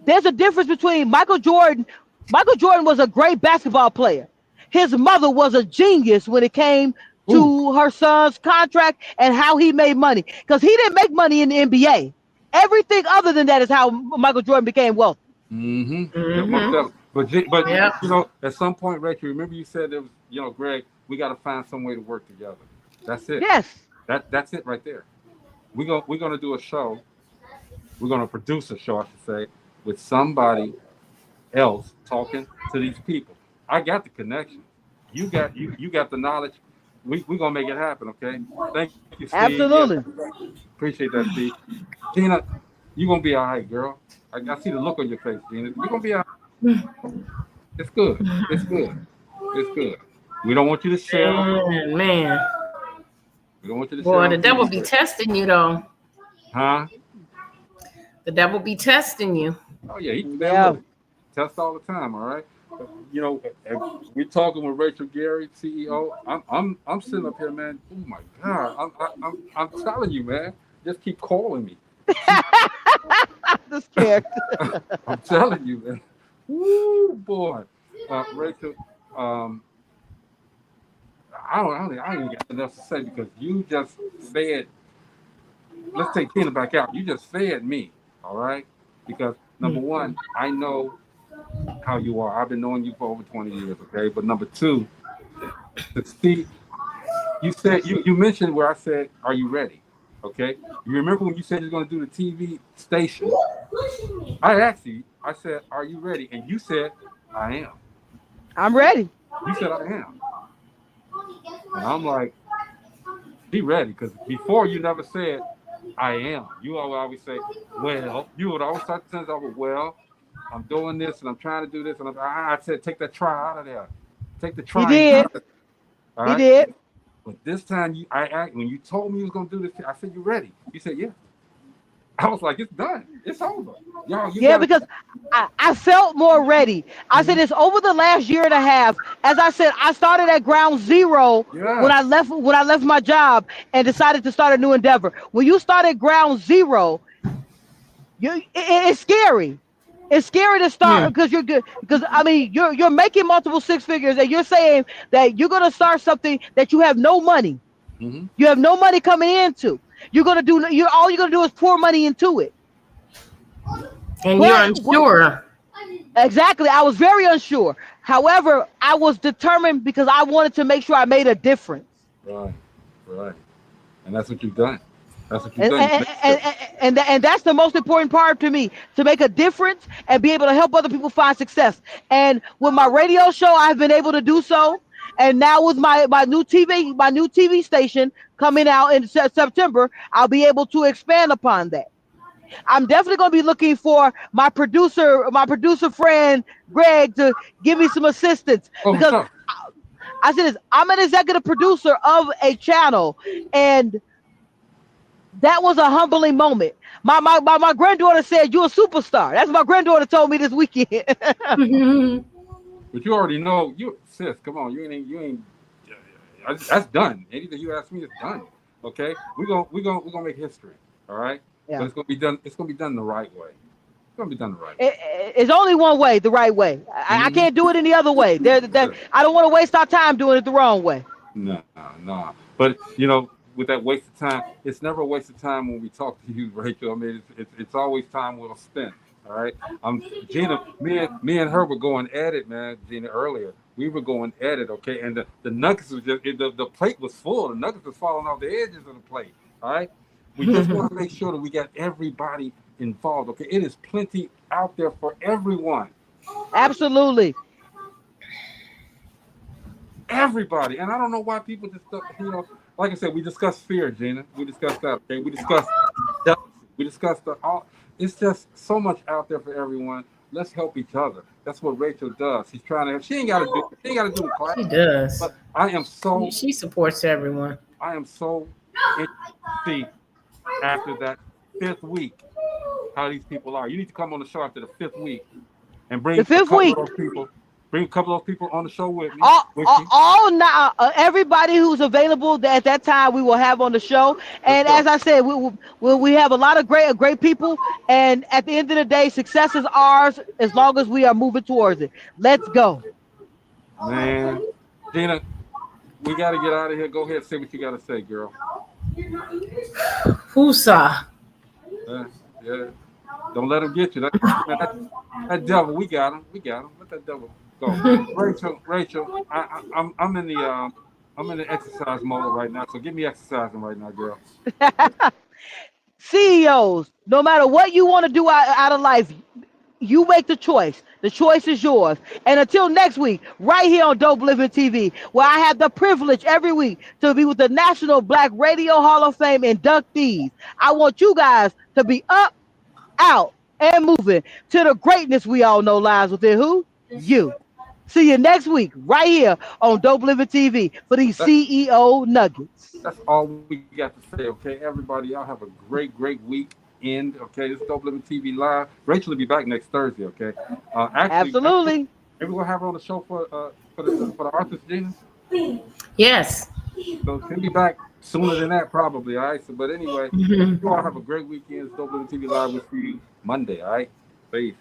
There's a difference between Michael Jordan. Michael Jordan was a great basketball player. His mother was a genius when it came to her son's contract and how he made money, because he didn't make money in the NBA. Everything other than that is how Michael Jordan became wealthy. But yeah. You know, at some point, Rachel, remember you said there was, you know, Greg, we got to find some way to work together. That's it. Yes. That's it right there. We're gonna do a show. We're gonna produce a show, I should say, with somebody else talking to these people. I got the connection. You got the knowledge. We're gonna make it happen, okay? Thank you, Steve. Absolutely. Yeah. Appreciate that, Steve. Gina, you're gonna be all right, girl. I see the look on your face, Gina. You're gonna be all right. It's good. It's good. It's good. We don't want you to share. Man. We don't want you to Boy, share. the devil be testing you, though. Huh? The devil be testing you. Oh yeah, test all the time. All right. You know, we're talking with Rachel Gary, CEO. I'm sitting up here, man. Oh my God, I'm telling you, man. Just keep calling me. I'm scared. I'm telling you, man. Woo, boy, Rachel. I don't even got enough to say, because you just fed. Let's take Tina back out. You just fed me, all right? Because #1, I know how you are. I've been knowing you for over 20 years, okay? But #2, to see, you said you mentioned where I said, "Are you ready?" Okay? You remember when you said you're going to do the TV station? I asked you. I said, "Are you ready?" And you said, "I am." I'm ready. You said, "I am." And I'm like, be ready, because before you never said, "I am." You would always say, "Well." You would always start the sentence off with, "Well, I'm doing this and I'm trying to do this." And I said, take that try out of there. Take the try. He did. Right? He did. But this time, when you told me you was going to do this, I said, "You ready?" You said, "Yeah." I was like, "It's done. It's over." Because I felt more ready. I said it's over the last year and a half. As I said, I started at ground zero when I left my job and decided to start a new endeavor. When you start at ground zero, it's scary. It's scary to start because you're good. Because I mean, you're making multiple six figures, and you're saying that you're gonna start something that you have no money. Mm-hmm. You have no money coming into. All you're gonna do is pour money into it. And you're unsure. Exactly. I was very unsure. However, I was determined because I wanted to make sure I made a difference. Right. And that's what you've done. That's what you've done. And that's the most important part to me, to make a difference and be able to help other people find success. And with my radio show, I've been able to do so. And now with my new TV station coming out in September, I'll be able to expand upon that. I'm definitely going to be looking for my producer friend Greg to give me some assistance, Oh, because sure. I said this, I'm an executive producer of a channel, and that was a humbling moment. My granddaughter said, "You're a superstar." That's what my granddaughter told me this weekend. But you already know, sis. Come on, you ain't. That's done. Anything you ask me is done. Okay, we're gonna make history. All right, Yeah. but it's gonna be done. It's gonna be done the right way. It's gonna be done the right way. It's only one way, the right way. I can't do it any other way. I don't want to waste our time doing it the wrong way. No, no. But you know, with that waste of time, it's never a waste of time when we talk to you, Rachel. I mean, it's always time well spent. All right. Gina, me and her were going at it, man. Gina, earlier we were going at it, okay. And the nuggets was just the plate was full. The nuggets was falling off the edges of the plate. All right. We just want to make sure that we got everybody involved. Okay. It is plenty out there for everyone. Absolutely. Everybody. And I don't know why people just, like I said, we discussed fear, Gina. We discussed that. Okay. We discussed jealousy. We discussed it's just so much out there for everyone. Let's help each other. That's what Rachel does. She's trying to. She ain't got to do it. Class. She does. But I am so. She supports everyone. I am so interested after that 5th week how these people are. You need to come on the show after the 5th week and bring The 5th week. of those people. Bring a couple of those people on the show with me. Everybody who's available at that time, we will have on the show. And as I said, we have a lot of great people. And at the end of the day, success is ours as long as we are moving towards it. Let's go. Man, Gina, we got to get out of here. Go ahead and say what you got to say, girl. Whoosah. Yeah. Don't let him get you. That devil, we got him. Let that devil go. Rachel, I'm in the exercise mode right now. So get me exercising right now, girl. CEOs, no matter what you want to do out of life, you make the choice. The choice is yours. And until next week, right here on Dope Living TV, where I have the privilege every week to be with the National Black Radio Hall of Fame inductees, I want you guys to be up, out, and moving to the greatness we all know lies within who? You. See you next week, right here on Dope Living TV for these CEO nuggets. That's all we got to say, okay? Everybody, y'all have a great weekend, okay? This is Dope Living TV Live. Rachel will be back next Thursday, okay? Absolutely. Maybe we'll have her on the show for the artist, Gina? Yes. So she'll be back sooner than that, probably, all right? So, but anyway, you all have a great weekend. It's Dope Living TV Live. We'll see you Monday, all right? Peace.